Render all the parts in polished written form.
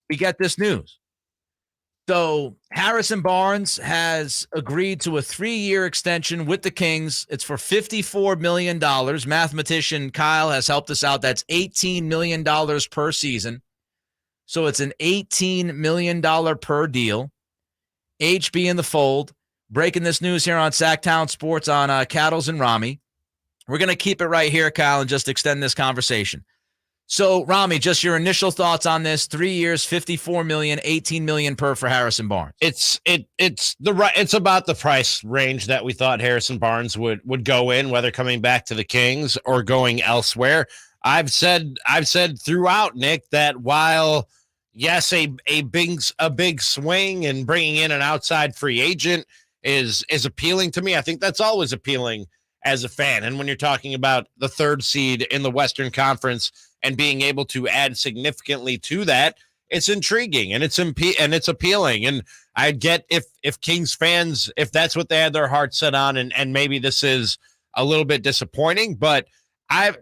we get this news. So Harrison Barnes has agreed to a 3-year extension with the Kings. It's for $54 million. Mathematician Kyle has helped us out. That's $18 million per season. So it's an $18 million per deal. HB in the fold. Breaking this news here on Sactown Sports on Cattles and Rami. We're going to keep it right here, Kyle, and just extend this conversation. So, Rami, just your initial thoughts on this: 3 years, $54 million, $18 million per for Harrison Barnes. It's about the price range that we thought Harrison Barnes would go in, whether coming back to the Kings or going elsewhere. I've said throughout, Nick, that while yes, a big swing and bringing in an outside free agent is appealing to me. I think that's always appealing as a fan. And when you're talking about the 3rd seed in the Western Conference and being able to add significantly to that, it's intriguing and it's appealing. And I get if Kings fans, if that's what they had their heart set on, and maybe this is a little bit disappointing, but I've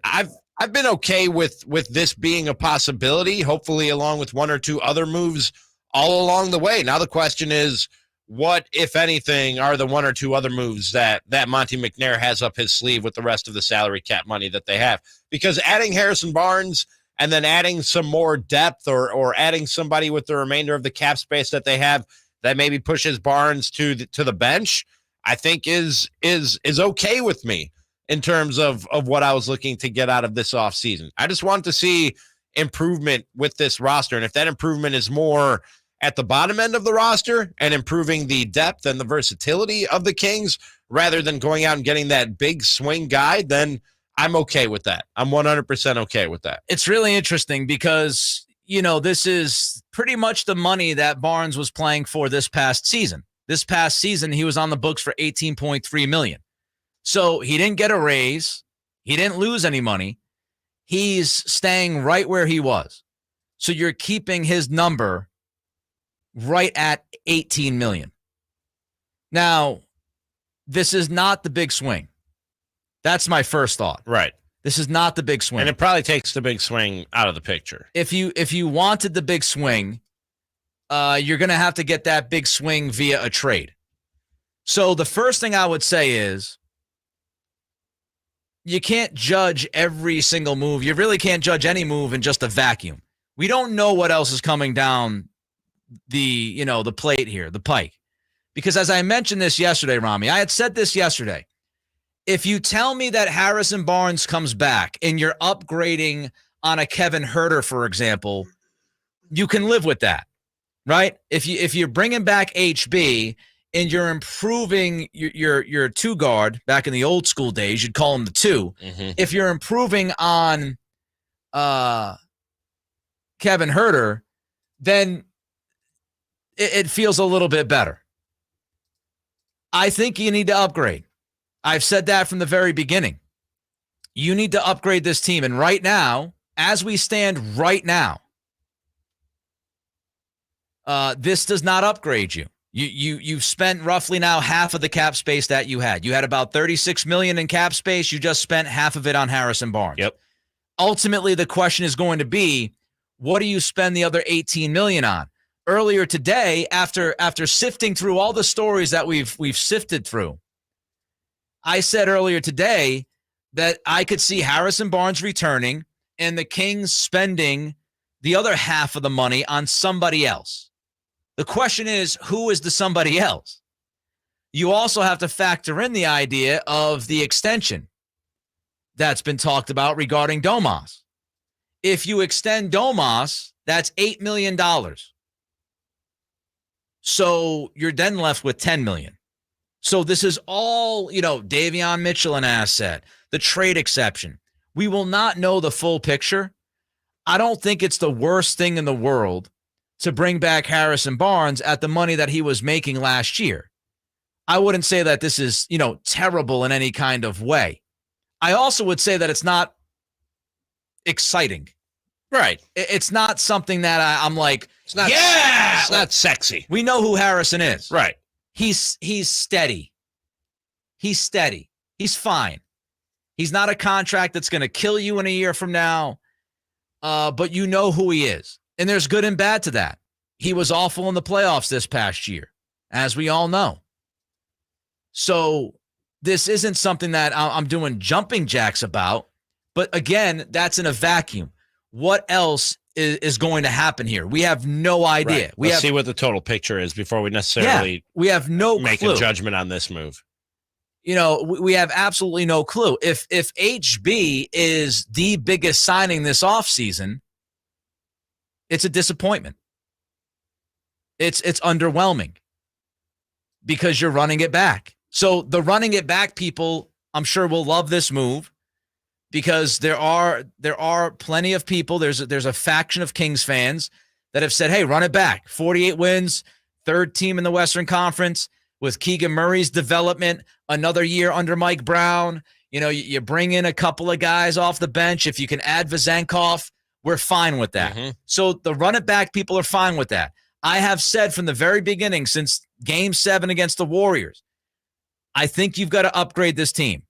been okay with this being a possibility, hopefully along with 1 or 2 other moves all along the way. Now the question is, what, if anything, are the 1 or 2 other moves that Monty McNair has up his sleeve with the rest of the salary cap money that they have? Because adding Harrison Barnes and then adding some more depth or adding somebody with the remainder of the cap space that they have that maybe pushes Barnes to the bench, I think is okay with me in terms of what I was looking to get out of this offseason. I just want to see improvement with this roster. And if that improvement is more at the bottom end of the roster and improving the depth and the versatility of the Kings rather than going out and getting that big swing guy, then I'm okay with that. I'm 100% okay with that. It's really interesting because, this is pretty much the money that Barnes was playing for this past season. This past season, he was on the books for $18.3 million. So he didn't get a raise. He didn't lose any money. He's staying right where he was. So you're keeping his number right at $18 million. Now, this is not the big swing. That's my first thought. Right. This is not the big swing. And it probably takes the big swing out of the picture. If you wanted the big swing, you're going to have to get that big swing via a trade. So the first thing I would say is you can't judge every single move. You really can't judge any move in just a vacuum. We don't know what else is coming down the plate here, the pike. Because as I mentioned this yesterday, Rami, I had said this yesterday. If you tell me that Harrison Barnes comes back and you're upgrading on a Kevin Huerter, for example, you can live with that, right? If you're bringing back HB and you're improving your 2 guard, back in the old school days, you'd call him the 2. Mm-hmm. If you're improving on Kevin Huerter, then it feels a little bit better. I think you need to upgrade. I've said that from the very beginning. You need to upgrade this team. And right now, as we stand right now, this does not upgrade you. You've spent roughly now half of the cap space that you had. You had about $36 million in cap space. You just spent half of it on Harrison Barnes. Yep. Ultimately, the question is going to be, what do you spend the other $18 million on? Earlier today, after sifting through all the stories that we've sifted through, I said earlier today that I could see Harrison Barnes returning and the Kings spending the other half of the money on somebody else. The question is, who is the somebody else? You also have to factor in the idea of the extension that's been talked about regarding Domas. If you extend Domas, that's $8 million. So you're then left with $10 million. So this is all, Davion Mitchell an asset, the trade exception. We will not know the full picture. I don't think it's the worst thing in the world to bring back Harrison Barnes at the money that he was making last year. I wouldn't say that this is, terrible in any kind of way. I also would say that it's not exciting. Right. It's not something that I'm like, it's not, yeah! It's not sexy. We know who Harrison is. Right. He's steady. He's steady. He's fine. He's not a contract that's going to kill you in a year from now, but you know who he is. And there's good and bad to that. He was awful in the playoffs this past year, as we all know. So this isn't something that I'm doing jumping jacks about. But again, that's in a vacuum. What else is going to happen here? We have no idea. Right. Let's see what the total picture is before we necessarily we have no make clue. A judgment on this move. We have absolutely no clue. If HB is the biggest signing this offseason, it's a disappointment. It's underwhelming because you're running it back. So the running it back people, I'm sure, will love this move because there are plenty of people. There's a faction of Kings fans that have said, hey, run it back. 48 wins, third team in the Western Conference with Keegan Murray's development, another year under Mike Brown. You bring in a couple of guys off the bench. If you can add Vezenkov, we're fine with that. Mm-hmm. So the run it back people are fine with that. I have said from the very beginning, since Game 7 against the Warriors, I think you've got to upgrade this team.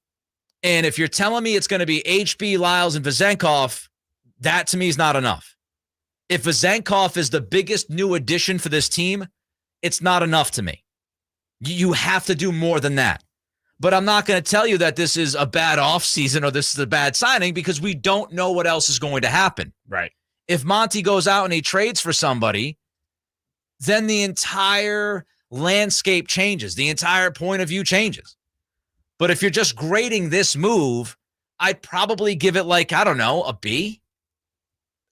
And if you're telling me it's going to be HB, Lyles, and Vezenkov, that to me is not enough. If Vezenkov is the biggest new addition for this team, it's not enough to me. You have to do more than that. But I'm not going to tell you that this is a bad offseason or this is a bad signing because we don't know what else is going to happen. Right. If Monty goes out and he trades for somebody, then the entire landscape changes. The entire point of view changes. But if you're just grading this move, I'd probably give it a B.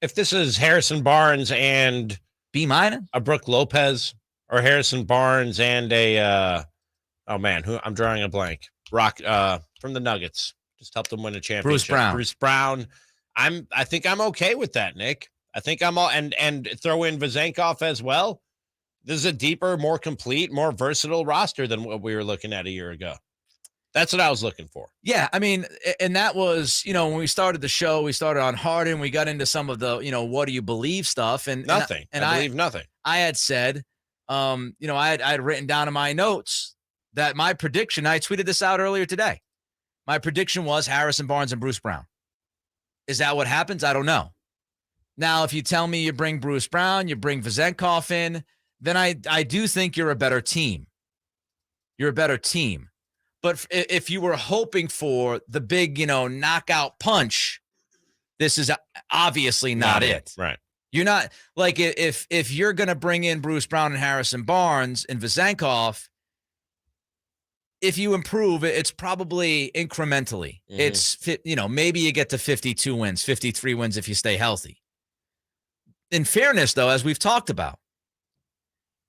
If this is Harrison Barnes and B-, a Brook Lopez, or Harrison Barnes and I'm drawing a blank. Rock from the Nuggets. Just helped them win a championship. Bruce Brown. I think I'm okay with that, Nick. I think I'm all and throw in Vezenkov as well. This is a deeper, more complete, more versatile roster than what we were looking at a year ago. That's what I was looking for. Yeah, and that was, when we started the show, we started on Harden. We got into some of the, what do you believe stuff. And nothing. And I believe nothing. I had said, I had written down in my notes that my prediction, I tweeted this out earlier today. My prediction was Harrison Barnes and Bruce Brown. Is that what happens? I don't know. Now, if you tell me you bring Bruce Brown, you bring Vezenkov in, then I do think you're a better team. You're a better team. But if you were hoping for the big, knockout punch, this is obviously not it. Right. You're not if you're going to bring in Bruce Brown and Harrison Barnes and Vezenkov, if you improve, it's probably incrementally. Mm-hmm. It's, maybe you get to 52 wins, 53 wins if you stay healthy. In fairness, though, as we've talked about,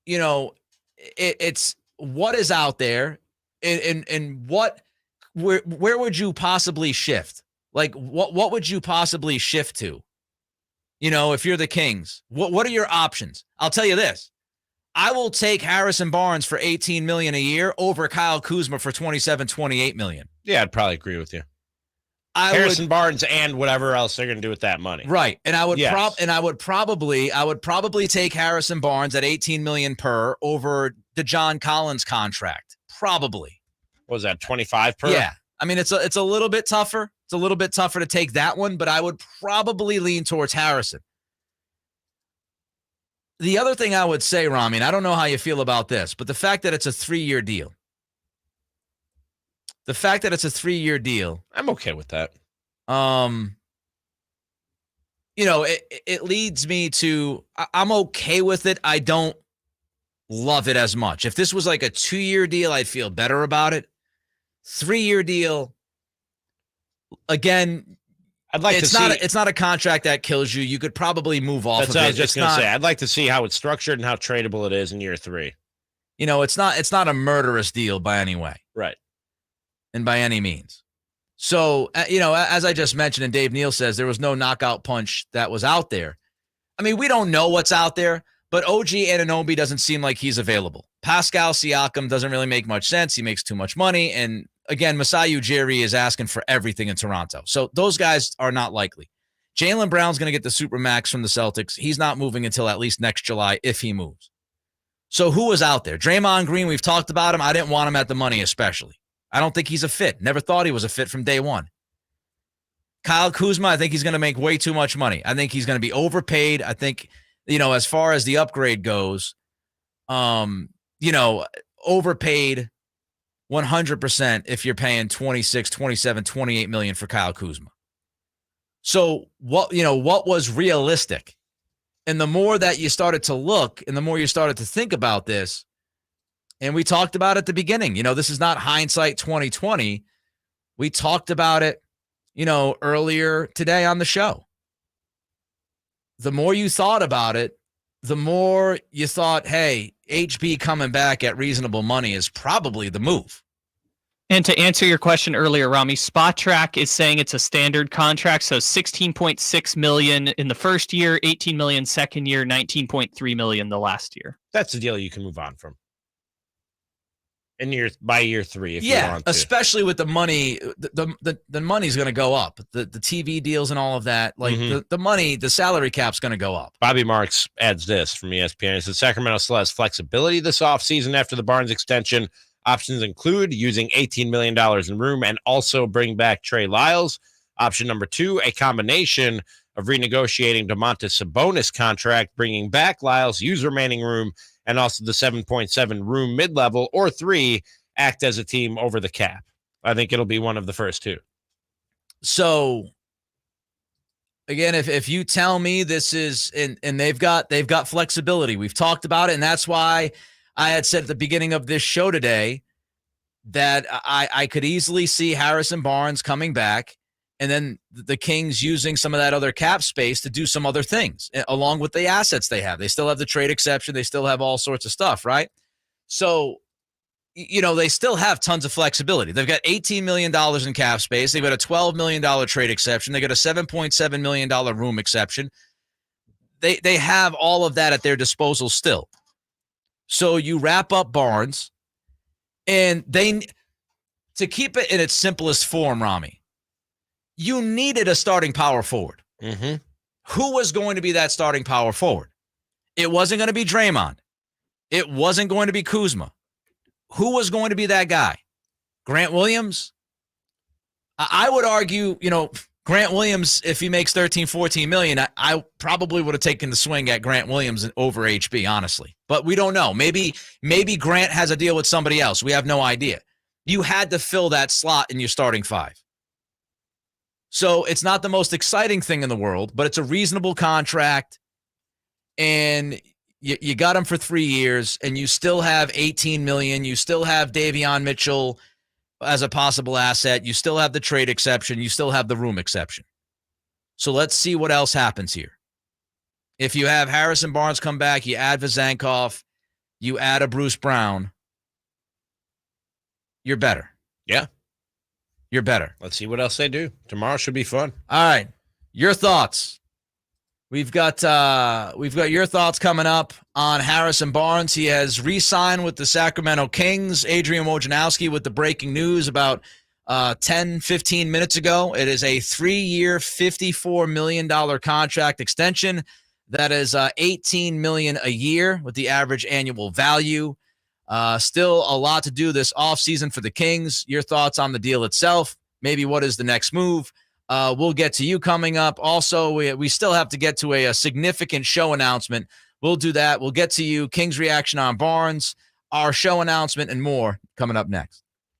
it's what is out there and where would you possibly shift? What would you possibly shift to? If you're the Kings, what are your options? I'll tell you this. I will take Harrison Barnes for $18 million a year over Kyle Kuzma for $27-28 million. Yeah, I'd probably agree with you. Harrison Barnes and whatever else they're going to do with that money. Right. And I would probably take Harrison Barnes at $18 million per over the John Collins contract. Probably. What was that, 25 per? Yeah. It's a little bit tougher. It's a little bit tougher to take that one, but I would probably lean towards Harrison. The other thing I would say, Rami, and I don't know how you feel about this, but the fact that it's a 3-year deal. The fact that it's a 3-year deal. I'm okay with that. It leads me to, I'm okay with it. I don't love it as much. If this was like a 2-year deal, I'd feel better about it. 3-year deal, again, it's not a contract that kills you. You could probably move off of it. That's what I was just going to say. I'd like to see how it's structured and how tradable it is in year 3. It's not a murderous deal by any way. Right. And by any means. So, as I just mentioned, and Dave Neal says there was no knockout punch that was out there. We don't know what's out there, but OG Anunoby doesn't seem like he's available. Pascal Siakam doesn't really make much sense. He makes too much money. And again, Masai Ujiri is asking for everything in Toronto. So those guys are not likely. Jaylen Brown's going to get the Supermax from the Celtics. He's not moving until at least next July if he moves. So who was out there? Draymond Green, we've talked about him. I didn't want him at the money especially. I don't think he's a fit. Never thought he was a fit from day one. Kyle Kuzma, I think he's going to make way too much money. I think he's going to be overpaid. I think as far as the upgrade goes, overpaid 100% if you're paying 26, 27, 28 million for Kyle Kuzma. So what was realistic? And the more that you started to look and the more you started to think about this, and we talked about it at the beginning, this is not hindsight 2020. We talked about it, earlier today on the show. The more you thought about it, the more you thought, hey, HB coming back at reasonable money is probably the move. And to answer your question earlier, Rami, SpotTrack is saying it's a standard contract, so $16.6 million in the first year, $18 million second year, $19.3 million the last year. That's a deal you can move on from. By year 3, if you want to. Especially with the money, the money's going to go up. The TV deals and all of that, like the money, the salary cap's going to go up. Bobby Marks adds this from ESPN. He says Sacramento still has flexibility this offseason after the Barnes extension. Options include using $18 million in room and also bring back Trey Lyles. Option number 2, a combination of renegotiating Domantas Sabonis contract, bringing back Lyles, use remaining room, and also the 7.7 room mid-level, or 3, act as a team over the cap. I think it'll be one of the first 2. So, again, if you tell me this is, and they've got flexibility, we've talked about it, and that's why I had said at the beginning of this show today that I could easily see Harrison Barnes coming back and then the Kings using some of that other cap space to do some other things along with the assets they have. They still have the trade exception. They still have all sorts of stuff, right? So, they still have tons of flexibility. They've got $18 million in cap space. They've got a $12 million trade exception. They got a $7.7 million room exception. They have all of that at their disposal still. So you wrap up Barnes, and to keep it in its simplest form, Rami, you needed a starting power forward. Mm-hmm. Who was going to be that starting power forward? It wasn't going to be Draymond. It wasn't going to be Kuzma. Who was going to be that guy? Grant Williams? I would argue, Grant Williams, if he makes 13, 14 million, I probably would have taken the swing at Grant Williams over HB, honestly. But we don't know. Maybe Grant has a deal with somebody else. We have no idea. You had to fill that slot in your starting 5. So it's not the most exciting thing in the world, but it's a reasonable contract. And you got him for 3 years, and you still have $18 million. You still have Davion Mitchell as a possible asset. You still have the trade exception. You still have the room exception. So let's see what else happens here. If you have Harrison Barnes come back, you add Vezenkov, you add a Bruce Brown, you're better. Yeah. You're better. Let's see what else they do. Tomorrow should be fun. All right. Your thoughts. We've got your thoughts coming up on Harrison Barnes. He has re-signed with the Sacramento Kings. Adrian Wojnarowski with the breaking news about 10, 15 minutes ago. It is a 3-year, $54 million contract extension. That is $18 million a year with the average annual value. Still a lot to do this offseason for the Kings. Your thoughts on the deal itself. Maybe what is the next move? We'll get to you coming up. Also, we still have to get to a significant show announcement. We'll do that. We'll get to you. Kings reaction on Barnes, our show announcement, and more coming up next.